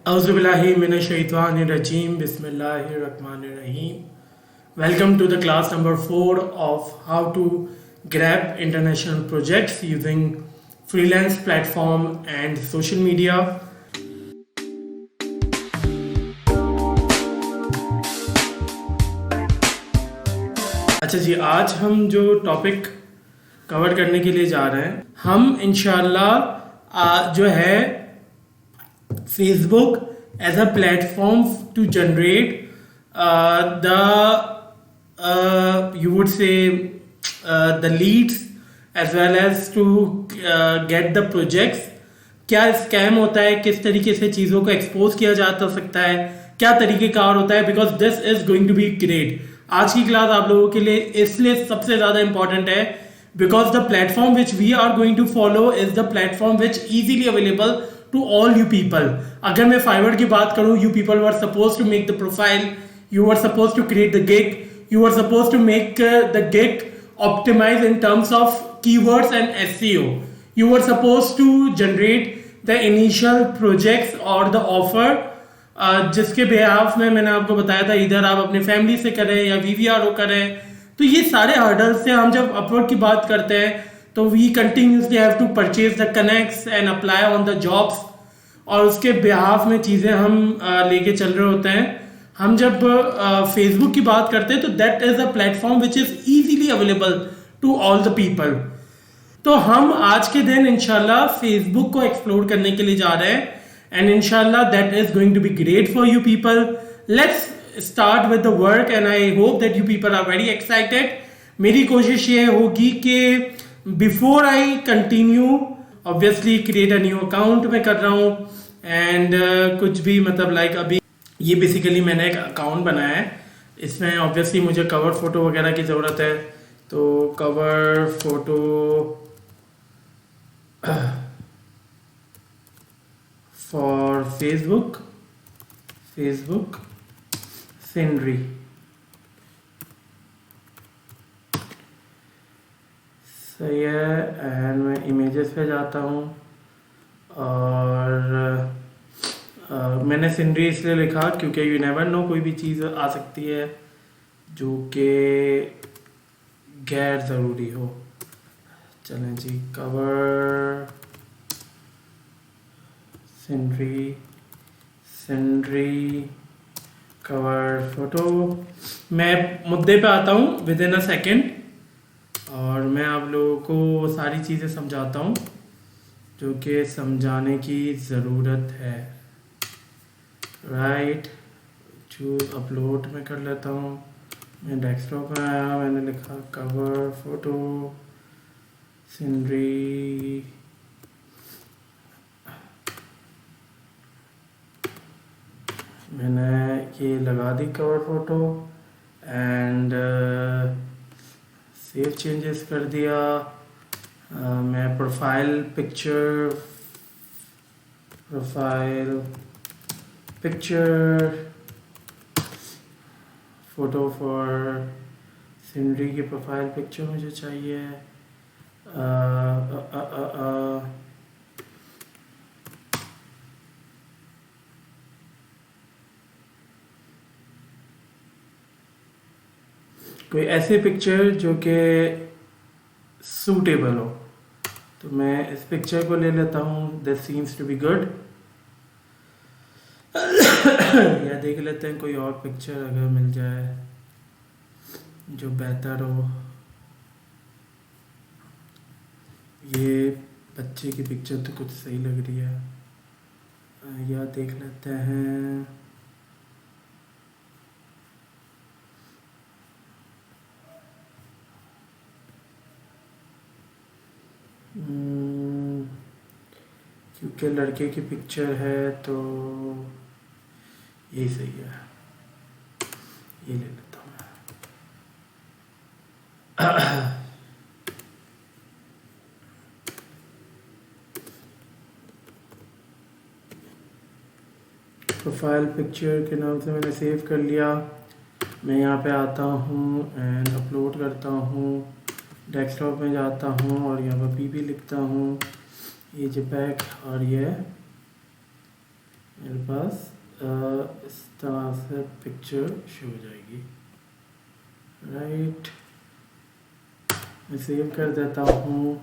Auzubillahi minash-shaytanir-rajeem. Bismillahir-rahmanir-rahim. Welcome to the class number 4 of how to grab international projects using freelance platform and social media. अच्छा जी, आज हम जो topic cover करने के लिए जा रहे हैं, हम इंशाल्लाह जो है Facebook as a platform to generate you would say the leads as well as to get the projects. क्या स्कैम होता है, किस तरीके से चीज़ों को एक्सपोज किया जा सकता है, क्या तरीक़ेकार होता है, because this is going to be great. आज की क्लास आप लोगों के लिए इसलिए सबसे ज़्यादा इंपॉर्टेंट है because the platform which we are going to follow is the platform which easily available to all you people. अगर मैं Fiverr की बात करूँ, you people were supposed to make the profile, you were supposed to create the gig, you were supposed to make the gig optimize in terms of keywords and SEO. You were supposed to generate the initial projects or the offer जिसके behalf में मैंने आपको बताया था इधर आप अपने family से करें या VVRO करें. तो ये सारे हर्डल्स से हम जब अपवर्ड की बात करते हैं तो we continuously have to purchase the connects and apply on the jobs और उसके बिहाफ में चीज़ें हम लेके चल रहे होते हैं. हम जब फेसबुक की बात करते हैं तो that is a platform which is easily available to all the people. तो हम आज के दिन इंशाल्लाह फेसबुक को एक्सप्लोर करने के लिए जा रहे हैं एंड इंशाल्लाह that is going to be great for you people. Let's start with the work and I hope that you people are very excited. मेरी कोशिश ये होगी कि before I continue obviously create a new account में कर रहा हूँ and कुछ भी मतलब लाइक अभी ये बेसिकली मैंने एक अकाउंट बनाया है. इसमें ऑब्वियसली मुझे कवर फोटो वगैरह की ज़रूरत है. तो cover photo for Facebook scenery. सही है. एंड मैं इमेजेस पे जाता हूँ और मैंने सीनरी इसलिए लिखा क्योंकि यू नेवर नो कोई भी चीज़ आ सकती है जो कि गैर ज़रूरी हो. चलें जी, कवर सीनरी कवर फोटो. मैं मुद्दे पे आता हूँ विद इन अ सेकेंड और मैं आप लोगों को सारी चीज़ें समझाता हूँ जो कि समझाने की ज़रूरत है. राइट, चूज़ अपलोड में कर लेता हूँ. मैं डेस्कटॉप में आया, मैंने लिखा कवर फोटो सीनरी. मैंने ये लगा दी cover photo and save changes कर दिया. मैं profile picture photo for scenery की प्रोफाइल पिक्चर मुझे चाहिए. कोई ऐसे पिक्चर जो कि सूटेबल हो. तो मैं इस पिक्चर को ले लेता हूँ. This seems to be good. या देख लेते हैं कोई और पिक्चर अगर मिल जाए जो बेहतर हो. ये बच्चे की पिक्चर तो कुछ सही लग रही है. या देख लेते हैं क्योंकि लड़के की पिक्चर है तो यही सही है. ये ले लेता हूँ मैं. प्रोफाइल पिक्चर के नाम से मैंने सेव कर लिया. मैं यहाँ पे आता हूँ एंड अपलोड करता हूँ. डेस्कटॉप में जाता हूँ और यहाँ पर पीपी लिखता हूँ. ये JPEG और ये मेरे पास इस तरह से पिक्चर शो हो जाएगी, राइट। मैं सेव कर देता हूँ।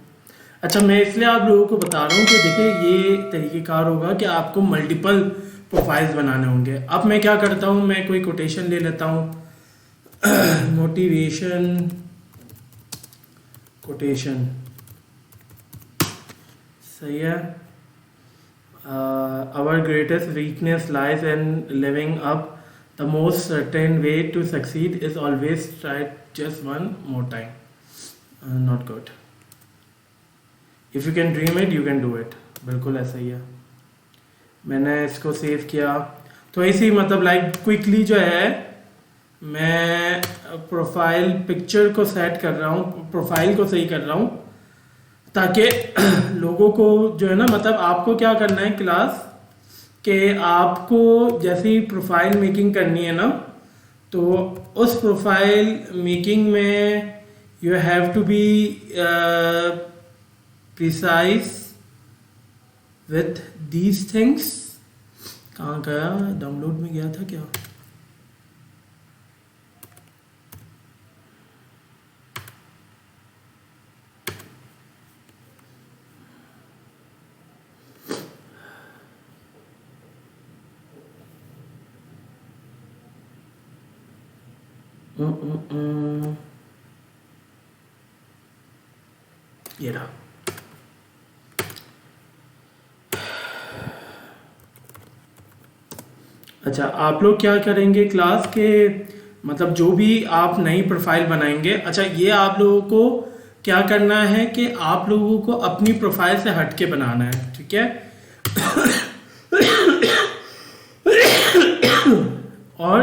अच्छा, मैं इसलिए आप लोगों को बता रहा हूँ कि देखिए ये तरीक़ेकार होगा कि आपको मल्टीपल प्रोफाइल्स बनाने होंगे। अब मैं क्या करता हूँ, मैं कोई कोटेशन ले लेता हूँ मोटिवेशन कोटेशन, सही है। Our greatest weakness lies in living up the most certain way to succeed is always try just one more time, not good. If you can dream it you can do it, बिल्कुल ऐसा ही है। मैंने इसको save किया तो ऐसे ही मतलब like quickly जो है मैं प्रोफाइल पिक्चर को सेट कर रहा हूँ, प्रोफाइल को सही कर रहा हूँ, ताकि लोगों को जो है ना, मतलब आपको क्या करना है क्लास के आपको जैसी प्रोफाइल मेकिंग करनी है ना, तो उस प्रोफाइल मेकिंग में you have to be precise with these things. कहाँ गया, डाउनलोड में गया था क्या? ये रहा। अच्छा, आप लोग क्या करेंगे क्लास के, मतलब जो भी आप नई प्रोफाइल बनाएंगे, अच्छा ये आप लोगों को क्या करना है कि आप लोगों को अपनी प्रोफाइल से हट के बनाना है, ठीक है। और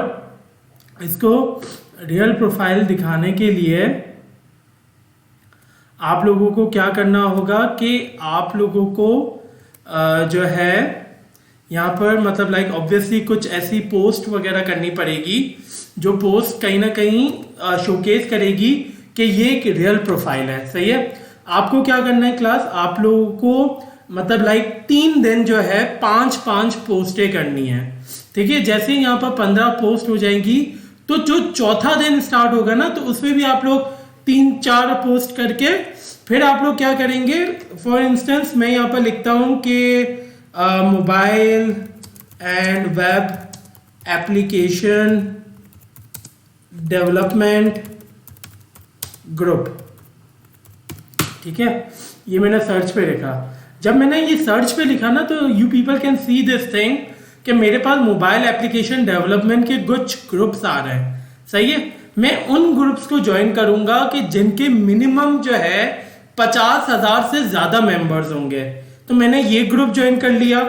इसको रियल प्रोफाइल दिखाने के लिए आप लोगों को क्या करना होगा कि आप लोगों को जो है यहाँ पर मतलब लाइक ऑब्वियसली कुछ ऐसी पोस्ट वगैरह करनी पड़ेगी जो पोस्ट कहीं ना कहीं शोकेस करेगी कि ये एक रियल प्रोफाइल है, सही है। आपको क्या करना है क्लास, आप लोगों को मतलब लाइक 3 दिन जो है 5-5 पोस्टें करनी है, ठीक है। जैसे ही यहाँ पर 15 पोस्ट हो जाएंगी तो जो चौथा दिन स्टार्ट होगा ना, तो उसमें भी आप लोग 3-4 पोस्ट करके फिर आप लोग क्या करेंगे। फॉर इंस्टेंस मैं यहाँ पर लिखता हूँ कि mobile and web application development group, ठीक है। ये मैंने सर्च पे लिखा। जब मैंने ये सर्च पे लिखा ना, तो you people can see this thing कि मेरे पास मोबाइल एप्लीकेशन डेवलपमेंट के कुछ ग्रुप्स आ रहे हैं, सही है। मैं उन ग्रुप्स को ज्वाइन करूंगा कि जिनके मिनिमम जो है 50,000 से ज्यादा मेंबर्स होंगे। तो मैंने ये ग्रुप ज्वाइन कर लिया,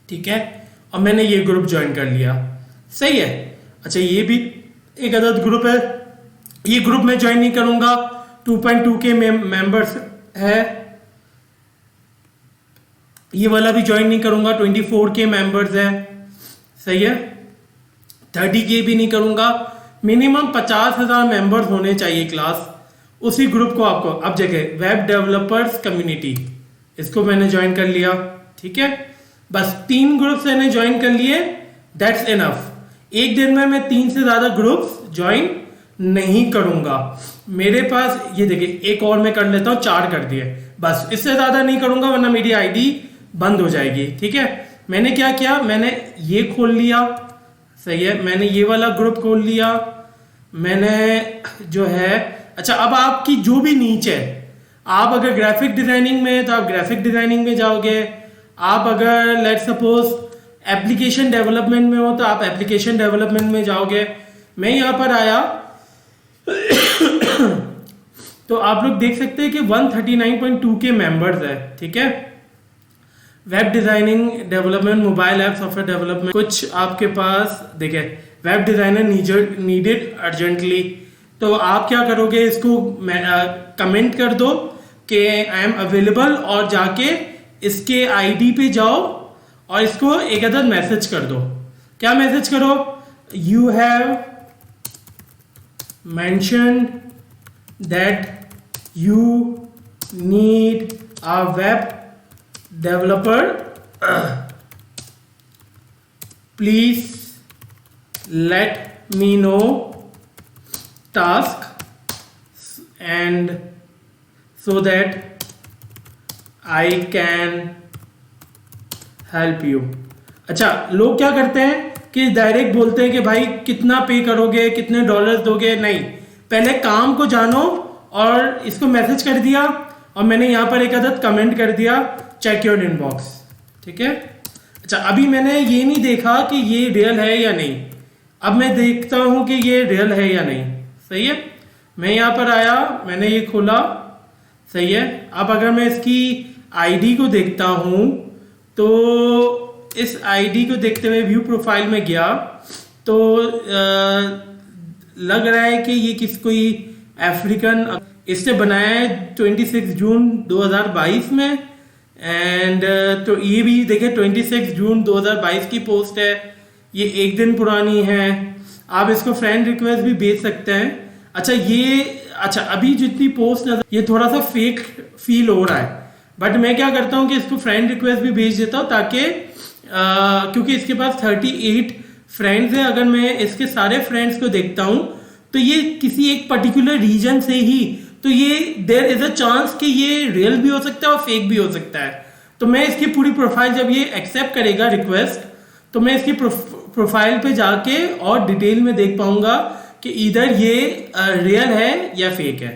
ठीक है, और मैंने ये ग्रुप ज्वाइन कर लिया, सही है। अच्छा, ये भी एक अदद ग्रुप है, ये ग्रुप मैं ज्वाइन नहीं करूंगा, 2.2 के मेंबर्स है। ये वाला भी ज्वाइन नहीं करूंगा, 24 के मेंबर्स है, सही है। 30 के भी नहीं करूंगा, मिनिमम 50,000 मेंबर्स होने चाहिए क्लास। उसी ग्रुप को आपको अब जगह वेब डेवलपर्स कम्युनिटी, इसको मैंने ज्वाइन कर लिया, ठीक है। बस 3 ग्रुप्स मैंने ज्वाइन कर लिए, दैट्स इनफ। एक दिन में मैं 3 से ज्यादा ग्रुप्स ज्वाइन नहीं करूंगा। मेरे पास ये देखिए, एक और मैं कर लेता हूं, 4 कर दिए, बस इससे ज्यादा नहीं करूंगा वरना मेरी आईडी बंद हो जाएगी, ठीक है। मैंने क्या किया, मैंने ये खोल लिया, सही है, मैंने ये वाला ग्रुप खोल लिया, मैंने जो है। अच्छा, अब आपकी जो भी नीच है, आप अगर ग्राफिक डिजाइनिंग में है तो आप ग्राफिक डिजाइनिंग में जाओगे, आप अगर लेट सपोज एप्लीकेशन डेवलपमेंट में हो तो आप एप्लीकेशन डेवलपमेंट में जाओगे। मैं यहां पर आया तो आप लोग देख सकते हैं कि 139.2 के मेंबर्स है, ठीक है। Web designing development, mobile app software development, कुछ आपके पास देखे वेब डिजाइनर नीडेड अर्जेंटली। तो आप क्या करोगे, इसको कमेंट कर दो कि आई एम अवेलेबल, और जाके इसके आईडी पे जाओ और इसको एक अदद मैसेज कर दो। क्या मैसेज करो, you have mentioned that you need a web developer please let me no task and so that I can help you. अच्छा, लोग क्या करते हैं कि डायरेक्ट बोलते हैं कि भाई कितना पे करोगे, कितने डॉलर्स दोगे। नहीं, पहले काम को जानो, और इसको मैसेज कर दिया और मैंने यहाँ पर एक आदत कमेंट कर दिया, चेक योर इनबॉक्स। ठीक है। अच्छा, अभी मैंने ये नहीं देखा कि ये रियल है या नहीं, अब मैं देखता हूँ कि ये रियल है या नहीं। सही है, मैं यहाँ पर आया, मैंने ये खोला। सही है, अब अगर मैं इसकी आईडी को देखता हूँ तो इस आईडी को देखते हुए व्यू प्रोफाइल में गया तो लग रहा है कि ये कोई अफ्रीकन, इससे बनाया है 26 जून 2022 में। एंड तो ये भी देखे 26 जून 2022 की पोस्ट है, ये एक दिन पुरानी है। आप इसको फ्रेंड रिक्वेस्ट भी भेज सकते हैं। अच्छा, अभी जितनी पोस्ट नजर, ये थोड़ा सा फेक फील हो रहा है, बट मैं क्या करता हूँ कि इसको फ्रेंड रिक्वेस्ट भी भेज देता हूँ, ताकि क्योंकि इसके पास 38 फ्रेंड्स हैं। अगर मैं इसके सारे फ्रेंड्स को देखता हूँ तो ये किसी एक पर्टिकुलर रीजन से ही, तो ये देयर इज अ चांस कि ये रियल भी हो सकता है और फेक भी हो सकता है। तो मैं इसकी पूरी प्रोफाइल, जब ये एक्सेप्ट करेगा रिक्वेस्ट, तो मैं इसकी प्रोफाइल पे जाके और डिटेल में देख पाऊंगा कि इधर ये रियल है या फेक है।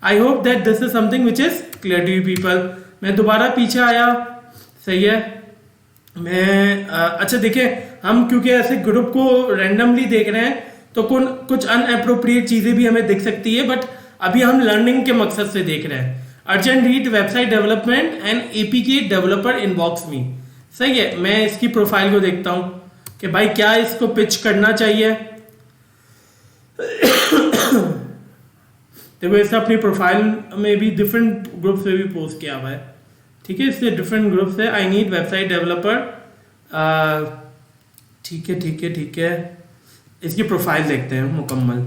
I hope that this is something which is clear to you people. मैं दोबारा पीछे आया। सही है, मैं अच्छा देखिए, हम क्योंकि ऐसे ग्रुप को रैंडमली देख रहे हैं तो कुछ अनअप्रोप्रिएट चीजें भी हमें दिख सकती है, बट अभी हम लर्निंग के मकसद से देख रहे हैं। Urgent read website development and APK developer inbox मी। सही है, मैं इसकी प्रोफाइल को देखता हूं कि भाई क्या इसको पिच करना चाहिए। देखो, इसने अपनी प्रोफाइल में भी डिफरेंट ग्रुप से भी पोस्ट किया हुआ है। ठीक है, इससे डिफरेंट ग्रुप से आई नीड वेबसाइट डेवलपर। ठीक है, इसकी प्रोफाइल देखते हैं मुकम्मल।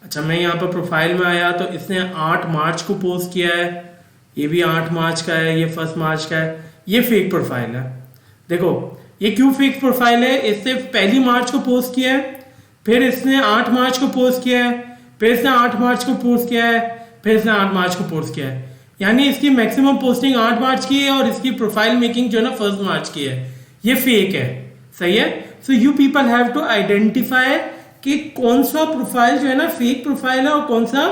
अच्छा, मैं यहाँ पर प्रोफाइल में आया तो इसने 8 मार्च को पोस्ट किया है, ये भी 8 मार्च का है, ये 1 मार्च का है। ये फेक प्रोफाइल है। देखो, ये क्यों फेक प्रोफाइल है, इससे 1 मार्च को पोस्ट किया है, फिर इसने 8 मार्च को पोस्ट किया है, फिर इसने 8 मार्च को पोस्ट किया है, फिर इसने 8 मार्च को पोस्ट किया है। यानी इसकी मैक्सिमम पोस्टिंग 8 मार्च की है और इसकी प्रोफाइल मेकिंग जो है ना 1 मार्च की है। ये फेक है। सही है, so you people have to identify कि कौन सा प्रोफाइल जो है ना फेक प्रोफाइल है और कौन सा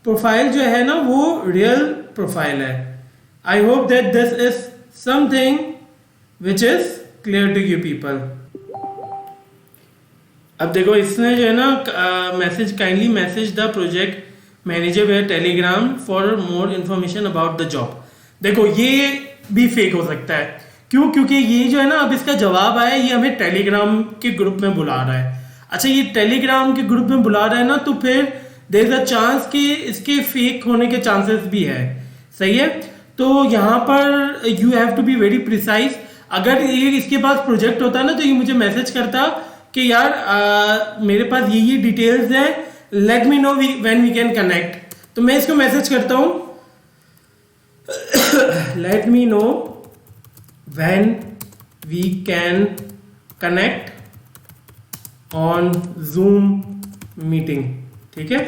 प्रोफाइल जो है ना वो रियल प्रोफाइल है। I hope that this is something which is clear to you people. अब देखो, इसने जो है ना message, kindly message the project manager where telegram for more information about the job. देखो, ये भी फेक हो सकता है। क्यों? क्योंकि ये जो है ना, अब इसका जवाब आया, ये हमें टेलीग्राम के ग्रुप में बुला रहा है। अच्छा, ये टेलीग्राम के ग्रुप में बुला रहा है ना, तो फिर देयर इज अ चांस कि इसके फेक होने के चांसेस भी है। सही है, तो यहाँ पर you have to be very precise. अगर ये इसके पास प्रोजेक्ट होता ना तो ये मुझे मैसेज करता कि यार मेरे पास ये डिटेल्स हैं, let me know when we can connect. तो मैं इसको मैसेज करता हूं, let me know when we can connect on Zoom meeting. ठीक है,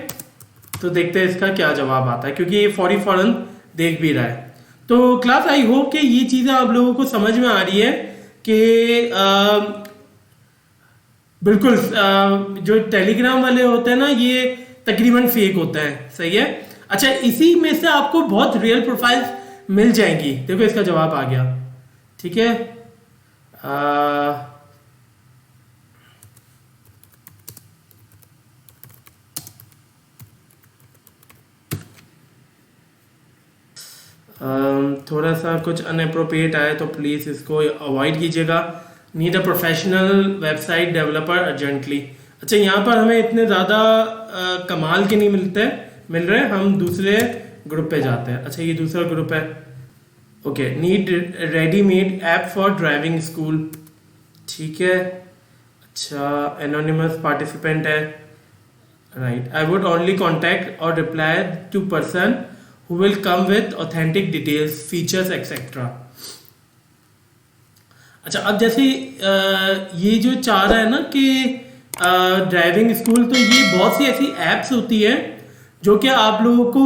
तो देखते हैं इसका क्या जवाब आता है, क्योंकि ये फौरन देख भी रहा है। तो क्लास, आई होप कि ये चीजें आप लोगों को समझ में आ रही है कि बिल्कुल जो टेलीग्राम वाले होते हैं ना, ये तकरीबन फेक होता है। सही है। अच्छा, इसी में से आपको बहुत रियल प्रोफाइल्स मिल जाएंगी। देखो, इसका जवाब आ गया। ठीक है, थोड़ा सा कुछ अनअप्रोप्रिएट आया तो प्लीज़ इसको अवॉइड कीजिएगा। Need a professional website developer urgently. अच्छा, यहाँ पर हमें इतने ज़्यादा कमाल के नहीं मिल रहे, हम दूसरे ग्रुप पे जाते हैं। अच्छा, ये दूसरा ग्रुप है। Okay, need readymade app for driving school. ठीक है, अच्छा, एनोनिमस पार्टिसिपेंट है। Right, I would only contact और reply to person who will come with authentic details, features, etc. अच्छा, अब जैसे ये जो चाह रहा है ना कि ड्राइविंग स्कूल, तो ये बहुत सी ऐसी एप्स होती है जो कि आप लोगों को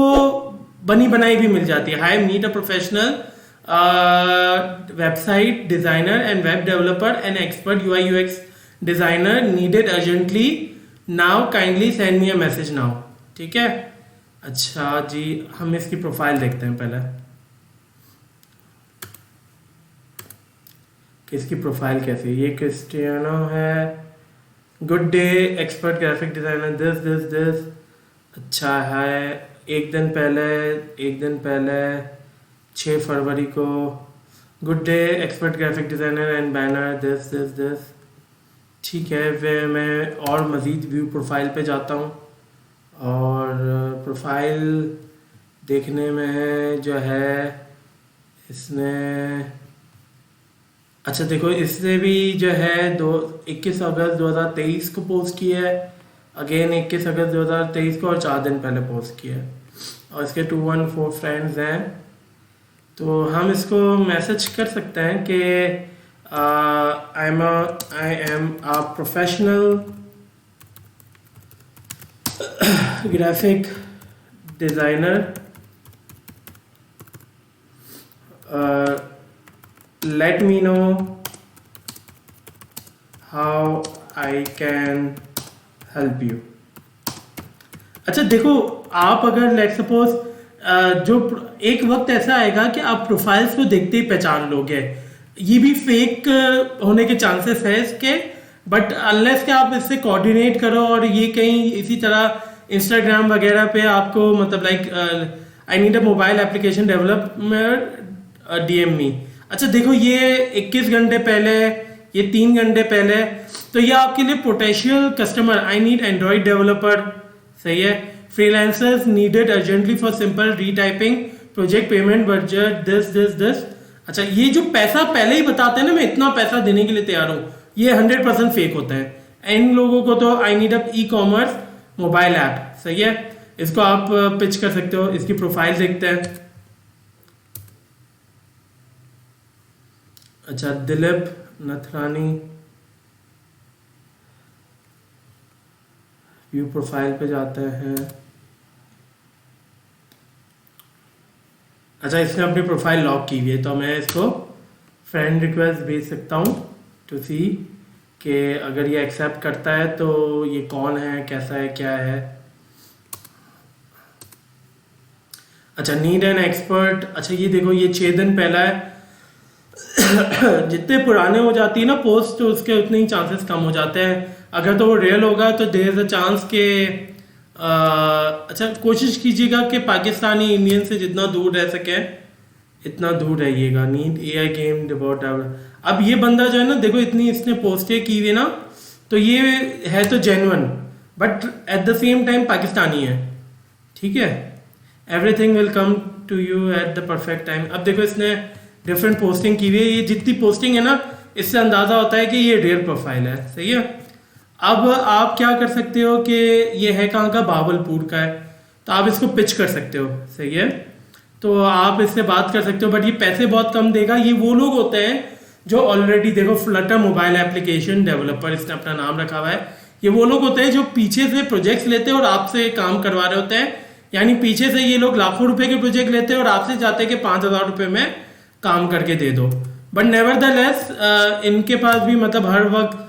बनी बनाई भी मिल जाती है। High need a professional website designer and web developer and expert UI UX designer needed urgently now, kindly send me a message now. ठीक है, अच्छा जी, हम इसकी प्रोफाइल देखते हैं पहले कि इसकी प्रोफाइल कैसी है। ये क्रिस्टियानो है, good day expert graphic designer, this this this. अच्छा है, एक दिन पहले 6 फरवरी को, good day expert graphic designer and banner, this this this. ठीक है, फिर मैं और मज़ीद व्यू प्रोफाइल पे जाता हूँ और प्रोफाइल देखने में जो है इसने, अच्छा देखो, इसने भी जो है 21 अगस्त 2023 को पोस्ट किया है, अगेन 21 अगस्त 2023 को, और 4 दिन पहले पोस्ट किया है, और इसके 214 फ्रेंड्स हैं। तो हम इसको मैसेज कर सकते हैं कि I am a professional graphic designer, let me know how I can help you। अच्छा देखो, आप अगर लेट सपोज जो एक वक्त ऐसा आएगा कि आप प्रोफाइल्स को देखते ही पहचान लोगे, ये भी फेक होने के चांसेस है इसके, बट अनलेस कि आप इससे कोऑर्डिनेट करो और ये कहीं इसी तरह इंस्टाग्राम वगैरह पे आपको मतलब like I need a mobile application developer DM me. अच्छा देखो, ये 21 घंटे पहले, ये 3 घंटे पहले, तो ये आपके लिए potential customer, I need android developer, सही है, freelancers needed urgently for simple retyping project payment budget this this this. अच्छा, ये जो पैसा पहले ही बताते हैं ना, मैं इतना पैसा देने के लिए तैयार हूँ, ये 100% फेक होता है। इन लोगों को तो I need a e commerce mobile app, सही है, इसको आप पिच कर सकते हो। इसकी प्रोफाइल देखते हैं। अच्छा, दिलीप नथरानी, व्यू प्रोफाइल पे जाते हैं। अच्छा, इसने अपनी प्रोफाइल लॉक की हुई है, तो मैं इसको फ्रेंड रिक्वेस्ट भेज सकता हूँ टू सी कि अगर ये एक्सेप्ट करता है तो ये कौन है, कैसा है, क्या है। अच्छा, नीड एन एक्सपर्ट। अच्छा, ये देखो, ये 6 दिन पहला है। जितने पुराने हो जाती है ना पोस्ट, तो उसके उतने ही चांसेस कम हो जाते हैं। अगर तो वो रियल होगा तो देयर इज अ चांस के अच्छा, कोशिश कीजिएगा कि पाकिस्तानी इंडियन से जितना दूर रह सके इतना दूर रहिएगा। Need AI game debate. अब ये बंदा जो है ना, देखो इतनी इसने पोस्टें की हुई ना, तो ये है तो genuine, but at the same time Pakistani है। ठीक है, everything will come to you at the perfect time. अब देखो, इसने डिफरेंट पोस्टिंग की हुई है। ये जितनी पोस्टिंग है ना, इससे अंदाज़ा होता है कि ये रियल प्रोफाइल है, सही है। अब आप क्या कर सकते हो कि ये है कहाँ का, बावलपुर का है, तो आप इसको पिच कर सकते हो, सही है। तो आप इससे बात कर सकते हो, बट ये पैसे बहुत कम देगा। ये वो लोग होते हैं जो ऑलरेडी, देखो, फ्लटर मोबाइल एप्लीकेशन डेवलपर इसने अपना नाम रखा हुआ है। ये वो लोग होते हैं जो पीछे से प्रोजेक्ट्स लेते हैं और आपसे काम करवा रहे होते हैं। यानी पीछे से ये लोग लाखों रुपए के प्रोजेक्ट लेते हैं और आपसे चाहते हैं कि 5,000 रुपये में काम करके दे दो। बट नेवर द लेस इनके पास भी मतलब हर वक्त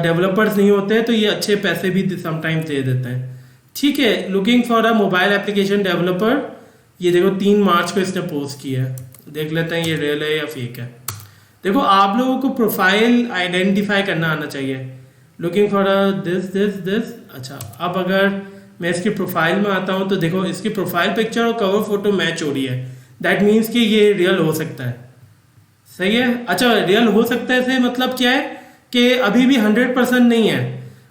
डेवलपर्स नहीं होते, तो ये अच्छे पैसे भी समटाइम्स दे देते हैं। ठीक है, looking for a mobile application developer. ये देखो 3 मार्च को इसने पोस्ट किया है। देख लेते हैं ये रियल है या फेक है। देखो, आप लोगों को प्रोफाइल आइडेंटिफाई करना आना चाहिए। Looking for a this this this. अच्छा, अब अगर मैं इसकी प्रोफाइल में आता हूँ तो देखो, इसकी प्रोफाइल पिक्चर और कवर फोटो मैच हो रही है। दैट मीन्स कि ये रियल हो सकता है, सही है। अच्छा, रियल हो सकता है से मतलब क्या है कि अभी भी 100% नहीं है।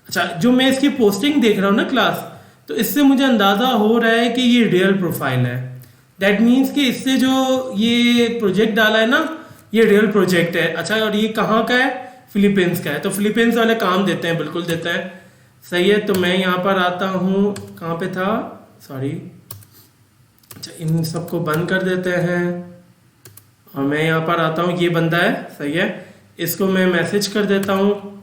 अच्छा, जो मैं इसकी पोस्टिंग देख रहा हूँ ना क्लास, तो इससे मुझे अंदाज़ा हो रहा है कि ये रियल प्रोफाइल है। दैट मीन्स कि इससे जो ये प्रोजेक्ट डाला है ना, ये रियल प्रोजेक्ट है। अच्छा, और ये कहाँ का है, फिलीपींस का है। तो फिलीपींस वाले काम देते हैं, बिल्कुल देते हैं, सही है। तो मैं यहाँ पर आता हूँ, कहाँ पे था, सॉरी। अच्छा, इन सबको बंद कर देते हैं और मैं यहाँ पर आता हूँ। ये बंदा है, सही है। इसको मैं मैसेज कर देता हूँ।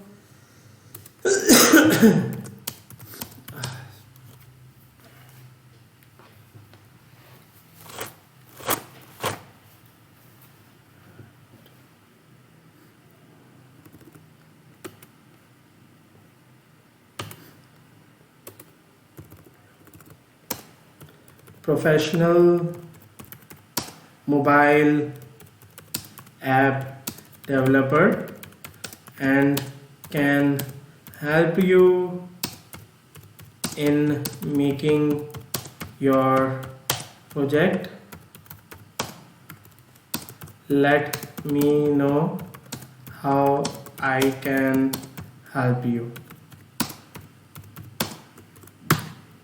Professional mobile app developer and can help you in making your project. Let me know how I can help you.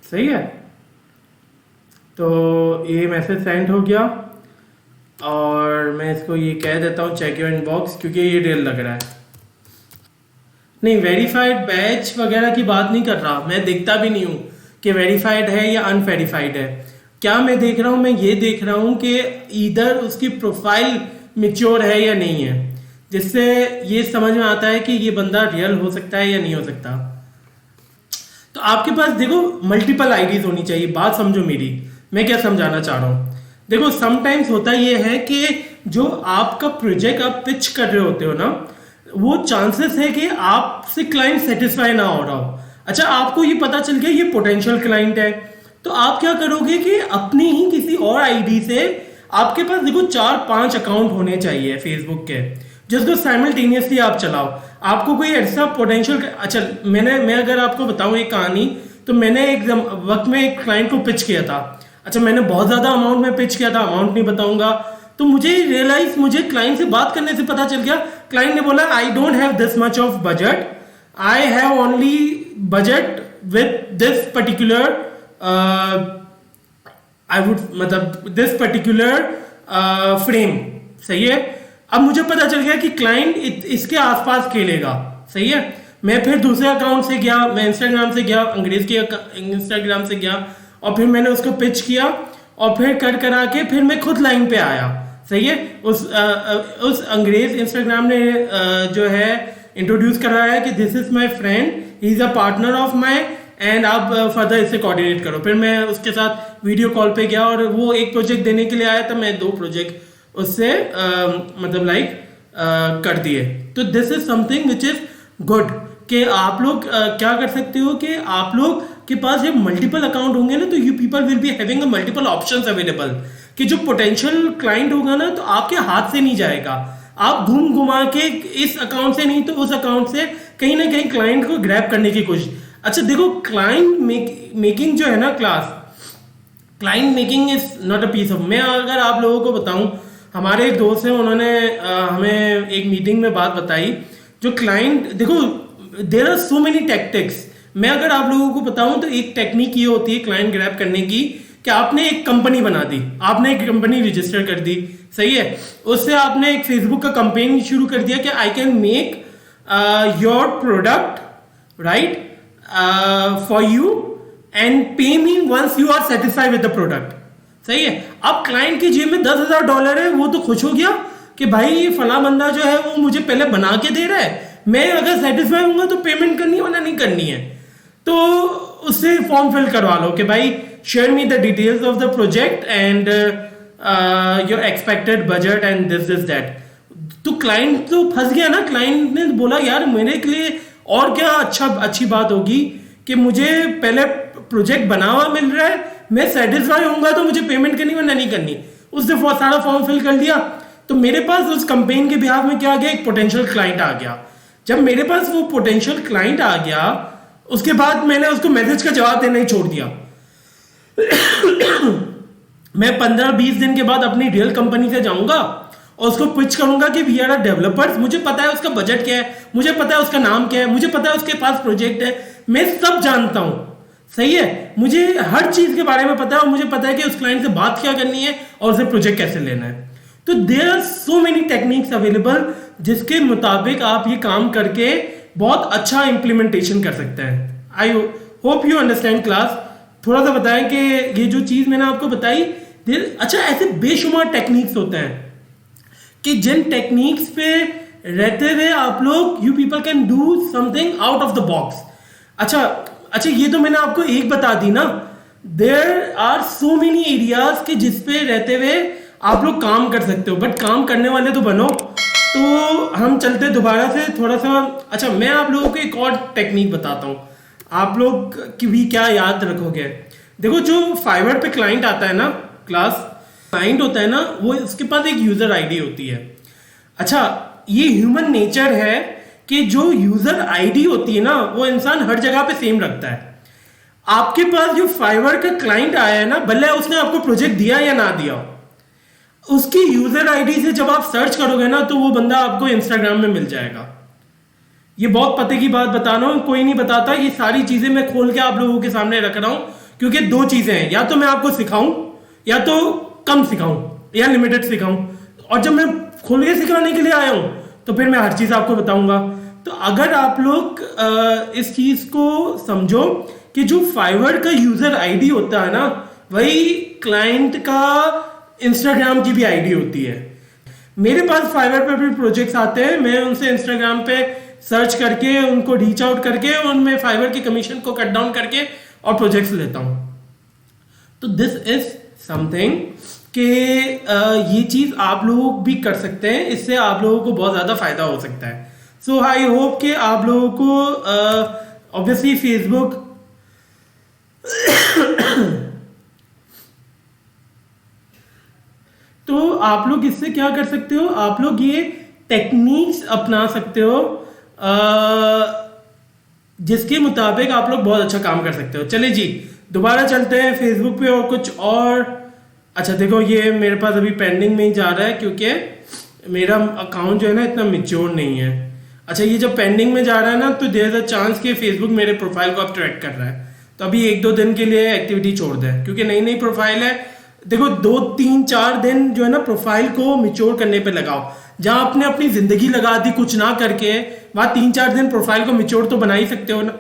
सही है, तो ये मैसेज सेंड हो गया और मैं इसको ये कह देता हूँ चेक योर इनबॉक्स, क्योंकि ये रियल लग रहा है। नहीं, वेरीफाइड बैच वगैरह की बात नहीं कर रहा, मैं देखता भी नहीं हूँ कि वेरीफाइड है या अनवेरीफाइड है। क्या मैं देख रहा हूँ, मैं ये देख रहा हूँ कि इधर उसकी प्रोफाइल मैच्योर है या नहीं है, जिससे ये समझ में आता है कि ये बंदा रियल हो सकता है या नहीं हो सकता। तो आपके पास देखो मल्टीपल आईडीज होनी चाहिए। बात समझो मेरी, मैं क्या समझाना चाह रहा हूँ। देखो समटाइम्स होता ये है कि जो आपका प्रोजेक्ट आप पिच कर रहे होते हो ना, वो चांसेस है कि आपसे क्लाइंट सेटिस्फाई ना हो रहा हो। अच्छा, आपको ये पता चल गया ये पोटेंशियल क्लाइंट है, तो आप क्या करोगे कि अपनी ही किसी और आईडी से, आपके पास देखो 4-5 अकाउंट होने चाहिए फेसबुक के, जिसको साइमल्टेनियसली आप चलाओ। आपको कोई ऐसा पोटेंशियल, अच्छा मैं अगर आपको बताऊं एक कहानी, तो मैंने एक वक्त में एक क्लाइंट को पिच किया था। अच्छा, मैंने बहुत ज्यादा अमाउंट में पिच किया था, अमाउंट नहीं बताऊंगा। तो मुझे क्लाइंट से बात करने से पता चल गया, क्लाइंट ने बोला I don't have this much of budget, I have only budget with this particular this particular frame. सही है, अब मुझे पता चल गया कि क्लाइंट इसके आसपास खेलेगा। सही है, मैं फिर दूसरे अकाउंट से गया, मैं इंस्टाग्राम से गया, अंग्रेज के इंस्टाग्राम से गया, और फिर मैंने उसको पिच किया, और फिर करा के फिर मैं खुद लाइन पे आया। सही है, उस अंग्रेज इंस्टाग्राम ने जो है इंट्रोड्यूस कराया कि this is my friend, he is a partner of my, and आप फर्दर इससे कोऑर्डिनेट करो। फिर मैं उसके साथ वीडियो कॉल पे गया, और वो एक प्रोजेक्ट देने के लिए आया था, मैं 2 प्रोजेक्ट उससे कर दिए। तो this is something which is good कि आप लोग क्या कर सकते हो कि आप लोग के पास जब मल्टीपल अकाउंट होंगे ना, तो you people will be having multiple options available, कि जो पोटेंशियल क्लाइंट होगा ना, तो आपके हाथ से नहीं जाएगा। आप घूम घुमा के इस अकाउंट से नहीं तो उस अकाउंट से कहीं ना कहीं क्लाइंट को ग्रैब करने की कोशिश। अच्छा देखो, क्लाइंट मेकिंग जो है ना class, client making is not a piece of. मैं अगर आप लोगों को बताऊं, हमारे एक दोस्त हैं, उन्होंने हमें एक मीटिंग में बात बताई, जो क्लाइंट, देखो there are so many tactics. मैं अगर आप लोगों को बताऊं तो एक टेक्निक ये होती है क्लाइंट ग्रैब करने की, कि आपने एक कंपनी बना दी, आपने एक कंपनी रजिस्टर कर दी। सही है, उससे आपने एक फेसबुक का कंपेन शुरू कर दिया कि I can make your product right for you and pay me once you are satisfied with the product. सही है, अब क्लाइंट की जेब में $10,000 है, वो तो खुश हो गया कि भाई ये फला बंदा जो है वो मुझे पहले बना के दे रहा है, मैं अगर सेटिस्फाई होऊंगा तो पेमेंट करनी है वरना नहीं करनी है। तो उससे फॉर्म फिल करवा लो कि भाई share me the details of the project and your expected budget and this that. तो क्लाइंट तो फंस गया ना, क्लाइंट ने बोला यार मेरे के लिए और क्या अच्छी बात होगी कि मुझे पहले प्रोजेक्ट बना हुआ मिल रहा है, मैं सेटिस्फाई होऊंगा तो मुझे पेमेंट करनी वरना नहीं करनी। उसने सारा फॉर्म फिल कर दिया, तो मेरे पास उस कंपेन के बिहाफ में क्या आ गया, एक पोटेंशियल क्लाइंट आ गया। जब मेरे पास वो पोटेंशियल क्लाइंट आ गया, उसके बाद मैंने उसको मैसेज का जवाब देना ही छोड़ दिया। मैं 15-20 दिन के बाद अपनी रियल कंपनी से जाऊंगा और उसको पिच करूंगा कि वी आर आर डेवलपर्स, मुझे पता है उसका बजट क्या है, मुझे पता है उसका नाम क्या है, मुझे पता है उसके पास प्रोजेक्ट है, मैं सब जानता हूं। सही है, मुझे हर चीज के बारे में पता है, और मुझे पता है कि उस क्लाइंट से बात क्या करनी है और उसे प्रोजेक्ट कैसे लेना है। तो there are so many techniques available जिसके मुताबिक आप ये काम करके बहुत अच्छा इंप्लीमेंटेशन कर सकते हैं। I hope you understand class. थोड़ा सा बताएं कि ये जो चीज मैंने आपको बताई, अच्छा ऐसे बेशुमार टेक्निक्स होते हैं कि जिन टेक्निक्स पे रहते हुए आप लोग you people can do something out of the box. अच्छा अच्छा, ये तो मैंने आपको एक बता दी ना, there are so many areas के जिसपे रहते हुए आप लोग काम कर सकते हो, बट काम करने वाले तो बनो। तो हम चलते दोबारा से थोड़ा सा। अच्छा, मैं आप लोगों को एक और टेक्निक बताता हूँ, आप लोग की भी क्या याद रखोगे। देखो, जो फाइवर पे क्लाइंट आता है ना, क्लास क्लाइंट होता है ना, वो उसके पास एक यूजर आईडी होती है। अच्छा, ये ह्यूमन नेचर है कि जो यूजर आईडी होती है ना, वो इंसान हर जगह पे सेम रखता है। आपके पास जो फाइवर का क्लाइंट आया है ना, भले उसने आपको प्रोजेक्ट दिया या ना दिया, उसकी यूजर आईडी से जब आप सर्च करोगे ना, तो वो बंदा आपको इंस्टाग्राम में मिल जाएगा। ये बहुत पते की बात बता रहा हूं, कोई नहीं बताता। ये सारी चीजें मैं खोल के आप लोगों के सामने रख रहा हूं, क्योंकि दो चीजें हैं, या तो मैं आपको सिखाऊं, या तो कम सिखाऊं, या लिमिटेड सिखाऊं। और जब मैं खोल के सिखाने के लिए आया हूं, तो फिर मैं हर चीज आपको बताऊंगा। तो अगर आप लोग इस चीज को समझो कि जो फाइवर का यूजर आईडी होता है ना, वही क्लाइंट का इंस्टाग्राम की भी आईडी होती है। मेरे पास फाइवर पे भी प्रोजेक्ट्स आते हैं, मैं उनसे इंस्टाग्राम पे सर्च करके उनको रीच आउट करके उनमें फाइवर की कमीशन को कट डाउन करके और प्रोजेक्ट्स लेता हूं। तो दिस इज समथिंग कि ये चीज आप लोग भी कर सकते हैं, इससे आप लोगों को बहुत ज्यादा फायदा हो सकता है। सो आई होप कि आप लोगों को ऑब्वियसली फेसबुक तो आप लोग इससे क्या कर सकते हो, आप लोग ये टेक्निक्स अपना सकते हो जिसके मुताबिक आप लोग बहुत अच्छा काम कर सकते हो। चले जी, दोबारा चलते हैं फेसबुक पे और कुछ और। अच्छा देखो, ये मेरे पास अभी पेंडिंग में ही जा रहा है, क्योंकि मेरा अकाउंट जो है ना इतना मिच्योर नहीं है। अच्छा, ये जब पेंडिंग में जा रहा है ना, तो देयर इज अ चांस कि फेसबुक मेरे प्रोफाइल को अब ट्रैक कर रहा है। तो अभी 1-2 दिन के लिए एक्टिविटी छोड़ दे, क्योंकि नई नई प्रोफाइल है। देखो, 2-3-4 दिन जो है ना प्रोफाइल को मिच्योर करने पे लगाओ। जहां आपने अपनी जिंदगी लगा दी कुछ ना करके, वहां 3-4 दिन प्रोफाइल को मिच्योर तो बना ही सकते हो ना।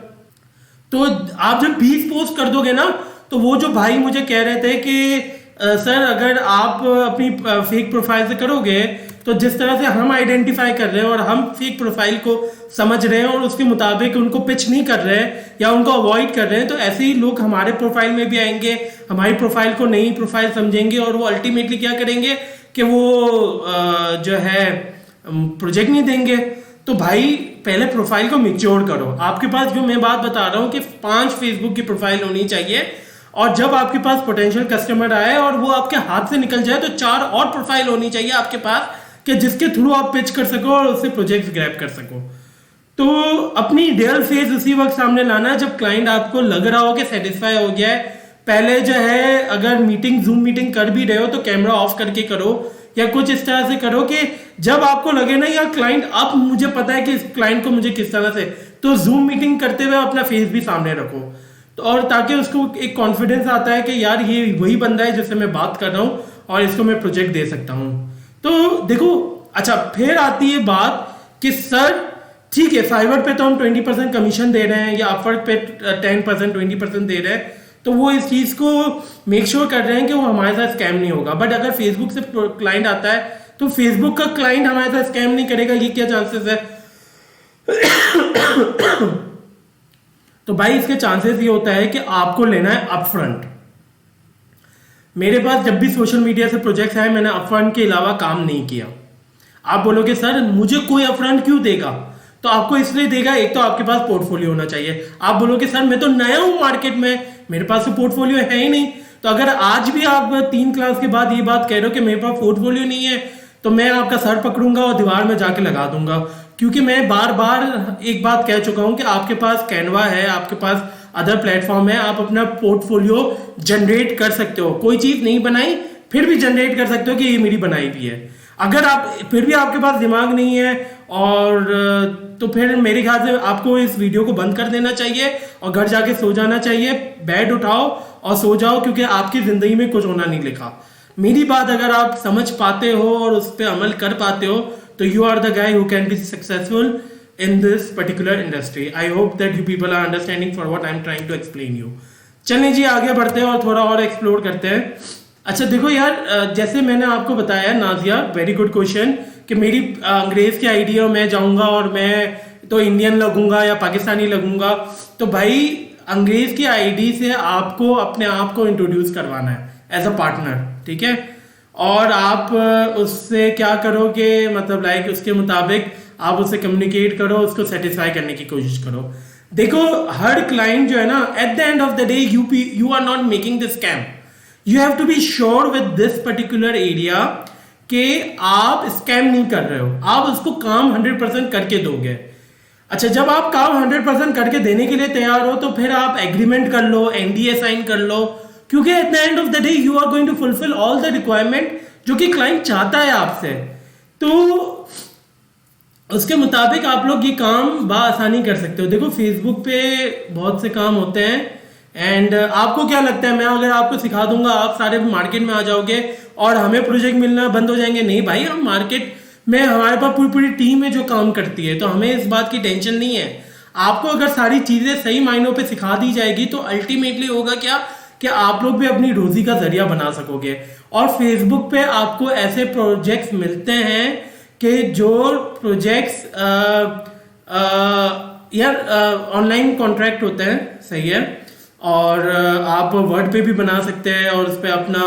तो आप जब 20 पोस्ट कर दोगे ना, तो वो जो भाई मुझे कह रहे थे कि सर अगर आप अपनी फेक प्रोफाइल से करोगे, तो जिस तरह से हम आइडेंटिफाई कर रहे हैं और हम फेक प्रोफाइल को समझ रहे हैं और उसके मुताबिक उनको पिच नहीं कर रहे हैं या उनको अवॉइड कर रहे हैं, तो ऐसे ही लोग हमारे प्रोफाइल में भी आएंगे, हमारी प्रोफाइल को नई प्रोफाइल समझेंगे और वो अल्टीमेटली क्या करेंगे कि वो जो है प्रोजेक्ट नहीं देंगे। तो भाई पहले प्रोफाइल को मिच्योर करो। आपके पास जो मैं बात बता रहा हूँ कि 5 फेसबुक की प्रोफाइल होनी चाहिए, और जब आपके पास पोटेंशियल कस्टमर आए और वो आपके हाथ से निकल जाए, तो 4 और प्रोफाइल होनी चाहिए आपके पास कि जिसके थ्रू आप पिच कर सको और उससे प्रोजेक्ट ग्रैब कर सको। तो अपनी रियल फेस उसी वक्त सामने लाना है जब क्लाइंट आपको लग रहा हो कि सेटिस्फाई हो गया है। पहले जो है, अगर मीटिंग जूम मीटिंग कर भी रहे हो, तो कैमरा ऑफ करके करो, या कुछ इस तरह से करो कि जब आपको लगे ना यार क्लाइंट, अब मुझे पता है कि इस क्लाइंट को मुझे किस तरह से, तो जूम मीटिंग करते हुए अपना फेस भी सामने रखो। तो और ताकि उसको एक कॉन्फिडेंस आता है कि यार ये वही बंदा है जिससे मैं बात कर रहा हूँ और इसको मैं प्रोजेक्ट दे सकता हूँ। तो देखो, अच्छा फिर आती है बात कि सर ठीक है, फाइवर पे तो हम 20% कमीशन दे रहे हैं या अपवर्क पे 10% 20% दे रहे हैं, तो वो इस चीज को मेक श्योर कर रहे हैं कि वो हमारे साथ स्कैम नहीं होगा। बट अगर फेसबुक से क्लाइंट आता है, तो फेसबुक का क्लाइंट हमारे साथ स्कैम नहीं करेगा, ये क्या चांसेस है? तो भाई इसके चांसेस ये होता है कि आपको लेना है अपफ्रंट। मेरे पास जब भी सोशल मीडिया से प्रोजेक्ट्स आए, मैंने अपफ्रंट के अलावा काम नहीं किया। आप बोलोगे सर मुझे कोई अपफ्रंट क्यों देगा? तो आपको इसलिए देगा, एक तो आपके पास पोर्टफोलियो होना चाहिए। आप बोलोगे सर मैं तो नया हूं मार्केट में, मेरे पास तो पोर्टफोलियो है ही नहीं। तो अगर आज भी आप 3 क्लास के बाद ये बात कह रहे हो कि मेरे पास पोर्टफोलियो नहीं है, तो मैं आपका सर पकड़ूंगा और दीवार में जाके लगा दूंगा। क्योंकि मैं बार बार एक बात कह चुका हूं कि आपके पास कैनवा है, आपके पास अदर प्लेटफॉर्म है, आप अपना पोर्टफोलियो जनरेट कर सकते हो। कोई चीज नहीं बनाई फिर भी जनरेट कर सकते हो कि ये मेरी बनाई हुई है। अगर आप फिर भी आपके पास दिमाग नहीं है और तो फिर मेरे ख्याल से आपको इस वीडियो को बंद कर देना चाहिए और घर जाके सो जाना चाहिए। बेड उठाओ और सो जाओ, क्योंकि आपकी जिंदगी में कुछ होना नहीं लिखा। मेरी बात अगर आप समझ पाते हो और उस पर अमल कर पाते हो, तो you are the guy who can be successful in this particular industry. I hope that you people are understanding for what I'm trying to explain you. चलें जी आगे बढ़ते हैं और थोड़ा और एक्सप्लोर करते हैं। अच्छा देखो यार, जैसे मैंने आपको बताया नाजिया, वेरी गुड क्वेश्चन, कि मेरी अंग्रेज की आईडी है, मैं जाऊंगा और मैं तो इंडियन लगूंगा या पाकिस्तानी लगूंगा। तो भाई अंग्रेज की आईडी से आपको अपने आप को इंट्रोड्यूस करवाना है एज अ पार्टनर, ठीक है। और आप उससे क्या करोगे, मतलब लाइक उसके मुताबिक आप उससे कम्युनिकेट करो, उसको सेटिस्फाई करने की कोशिश करो। देखो हर क्लाइंट जो है ना, at the end of the day you are not making this scam, you have to be sure with this particular area कि आप स्कैम नहीं कर रहे हो, आप उसको काम 100% करके दोगे। अच्छा, जब आप काम 100% करके देने के लिए तैयार हो तो फिर आप एग्रीमेंट कर लो, एनडीए साइन कर लो, क्योंकि at the end of the day you are going to fulfil all the requirement जो कि क्लाइंट चाहता है आपसे। तो उसके मुताबिक आप लोग ये काम बआसानी कर सकते हो। देखो फेसबुक पे बहुत से काम होते हैं एंड आपको क्या लगता है, मैं अगर आपको सिखा दूंगा आप सारे मार्केट में आ जाओगे और हमें प्रोजेक्ट मिलना बंद हो जाएंगे? नहीं भाई, हम मार्केट में हमारे पास पूरी पूरी टीम है जो काम करती है, तो हमें इस बात की टेंशन नहीं है। आपको अगर सारी चीजें सही मायनों पे सिखा दी जाएगी तो अल्टीमेटली होगा क्या कि आप लोग भी अपनी रोजी का जरिया बना सकोगे। और फेसबुक पे आपको ऐसे प्रोजेक्ट्स मिलते हैं कि जो प्रोजेक्ट्स यार ऑनलाइन कॉन्ट्रैक्ट होते हैं, सही है। और आप वर्ड पे भी बना सकते हैं और उस पर अपना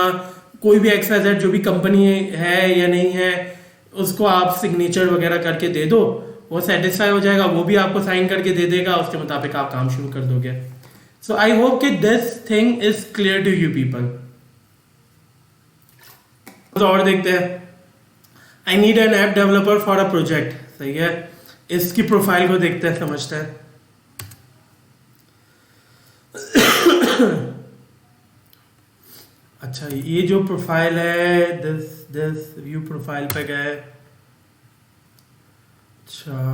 कोई भी XYZ जो भी कंपनी है या नहीं है उसको आप सिग्नेचर वगैरह करके दे दो, वो सेटिस्फाई हो जाएगा, वो भी आपको साइन करके दे देगा, उसके मुताबिक आप काम शुरू कर दोगे। सो आई होप कि this thing is clear to you people. और देखते हैं, I need an app developer for a project, सही है। इसकी प्रोफाइल को देखते हैं, समझते हैं। अच्छा, ये जो प्रोफाइल है, दिस व्यू प्रोफाइल पे गए। अच्छा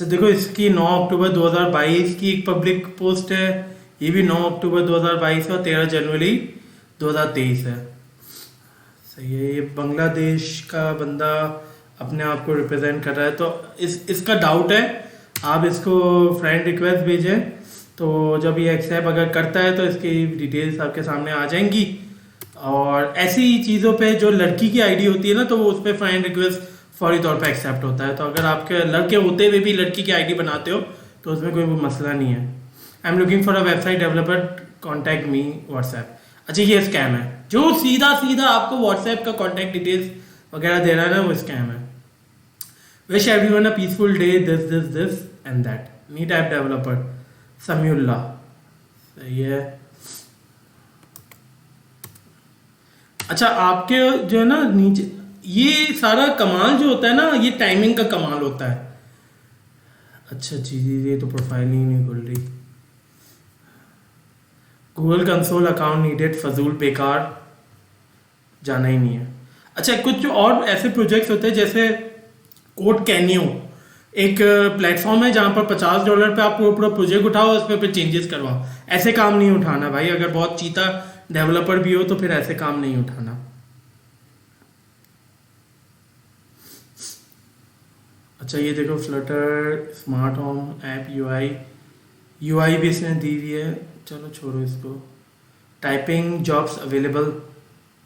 देखो, इसकी 9 अक्टूबर 2022 की एक पब्लिक पोस्ट है, ये भी 9 अक्टूबर 2022 है और 13 जनवरी 2023 है, सही है। ये बांग्लादेश का बंदा अपने आप को रिप्रेजेंट कर रहा है, तो इसका डाउट है, आप इसको फ्रेंड रिक्वेस्ट भेजें, तो जब ये एक्सेप्ट अगर करता है तो इसकी डिटेल्स आपके सामने आ जाएंगी। और ऐसी चीज़ों पे जो लड़की की आईडी होती है ना, तो वो उस पर फ्रेंड रिक्वेस्ट फौरी तौर पे एक्सेप्ट होता है। तो अगर आपके लड़के होते हुए भी लड़की की आईडी बनाते हो तो उसमें कोई मसला नहीं है। I am looking for a website developer, contact me WhatsApp. अच्छा, ये स्कैम है, जो सीधा आपको व्हाट्सएप का कॉन्टैक्ट डिटेल्स वगैरह दे रहा है ना, वो स्कैम है। Wish everyone a peaceful day, this and that, NEET app developer Samiullah, सही है। अच्छा, आपके जो है ना नीचे ये सारा कमाल जो होता है ना, ये टाइमिंग का कमाल होता है। अच्छा जी, ये तो प्रोफाइल ही नहीं खुल रही। गूगल कंसोल अकाउंट नीडेड, फजूल, बेकार, जाना ही नहीं है। अच्छा, कुछ और ऐसे प्रोजेक्ट्स होते हैं जैसे कोड कैनियो, एक प्लेटफॉर्म है जहां पर $50 पे आप पूरा प्रोजेक्ट उठाओ, उस पर चेंजेस करवाओ। ऐसे काम नहीं उठाना भाई, अगर बहुत चीता डेवलपर भी हो तो फिर ऐसे काम नहीं उठाना। अच्छा, ये देखो Flutter smart home app UI भी इसने दी हुई है, चलो छोड़ो इसको। टाइपिंग जॉब्स अवेलेबल,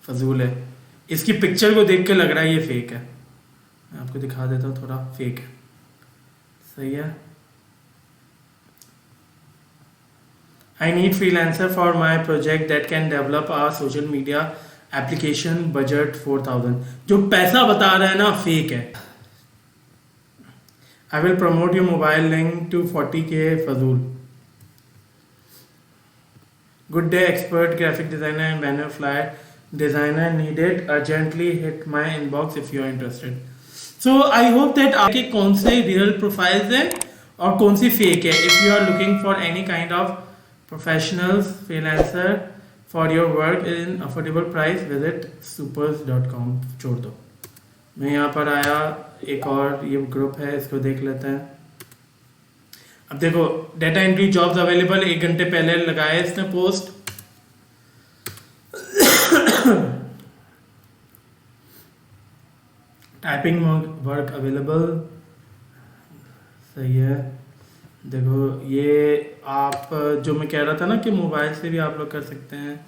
फजूल है। इसकी पिक्चर को देख के लग रहा है ये फेक है, मैं आपको दिखा देता हूँ, थोड़ा फेक है, सही है। I need freelancer for my project that can develop a social media application, budget 4,000। जो पैसा बता रहा है ना, फेक है। I will promote your mobile link to 40K, फजूल। Good day expert graphic designer and banner flyer designer needed, urgently hit my inbox if you are interested। So I hope that आपके कौन से real profiles हैं और कौन सी fake है। If you are looking for any kind of professionals freelancer for your work in affordable price, visit supers.com। छोड़ दो, मैं यहाँ पर आया, एक और ये ग्रुप है, इसको देख लेते हैं। अब देखो, डेटा एंट्री जॉब्स अवेलेबल, 1 घंटे पहले लगाया इसने पोस्ट। टाइपिंग वर्क अवेलेबल, सही है। देखो, ये आप जो मैं कह रहा था ना कि मोबाइल से भी आप लोग कर सकते हैं,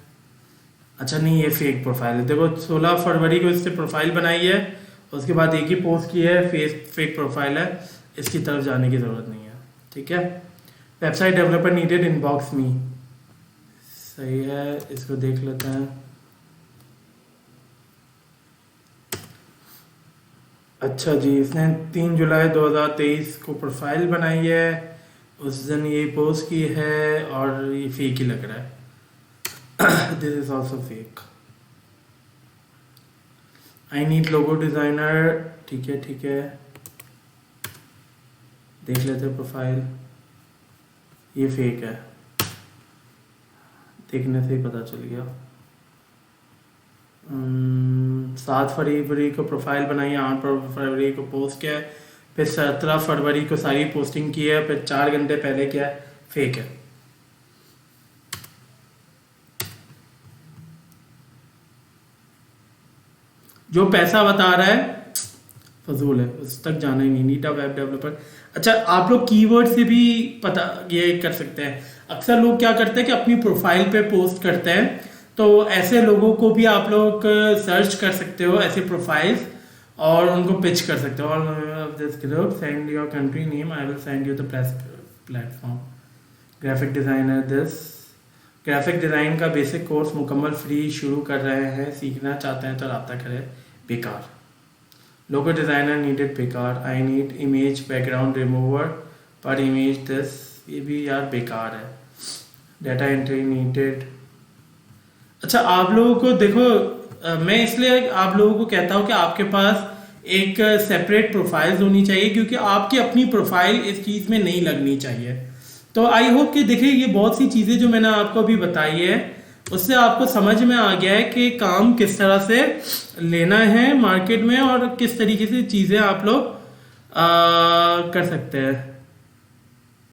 अच्छा नहीं, ये फेक प्रोफाइल है। देखो 16 फरवरी को इससे प्रोफाइल बनाई है, उसके बाद एक ही पोस्ट की है, फेक प्रोफाइल है, इसकी तरफ जाने की ज़रूरत नहीं है। ठीक है। वेबसाइट डेवलपर नीडेड इनबॉक्स मी, सही है, इसको देख लेते हैं। अच्छा जी, इसने 3 जुलाई 2023 को प्रोफाइल बनाई है, उस दिन ये पोस्ट की है, और ये फेक ही लग रहा है। This is also fake. I need logo designer, ठीक है ठीक है, देख लेते प्रोफाइल, ये फेक है, देखने से ही पता चल गया। 7 फरवरी को प्रोफाइल बनाई है, 8 फरवरी को पोस्ट किया है, फिर 17 फरवरी को सारी पोस्टिंग की है, फिर 4 घंटे पहले किया है, फेक है। जो पैसा बता रहा है फजूल है, उस तक जाना ही नहीं। नीटा वेब डेवलपर। अच्छा, आप लोग कीवर्ड से भी पता ये कर सकते हैं। अक्सर लोग क्या करते हैं कि अपनी प्रोफाइल पे पोस्ट करते हैं, तो ऐसे लोगों को भी आप लोग सर्च कर सकते हो, ऐसे प्रोफाइल्स, और उनको पिच कर सकते हो। और send your country name, I will send you the platform. Graphic designer, this graphic design का बेसिक कोर्स मुकम्मल फ्री शुरू कर रहे हैं, सीखना चाहते हैं तो रब्ता करें। बेकार। लोगो डिज़ाइनर नीडेड, बेकार। I need image background remover पर इमेज दिस, ये भी यार बेकार है। Data entry needed. अच्छा, आप लोगों को देखो, मैं इसलिए आप लोगों को कहता हूँ कि आपके पास एक सेपरेट प्रोफाइल्स होनी चाहिए, क्योंकि आपकी अपनी प्रोफाइल इस चीज़ में नहीं लगनी चाहिए। तो आई होप कि देखिए, ये बहुत सी चीज़ें जो मैंने आपको अभी बताई है, उससे आपको समझ में आ गया है कि काम किस तरह से लेना है मार्केट में, और किस तरीके से चीज़ें आप लोग कर सकते हैं।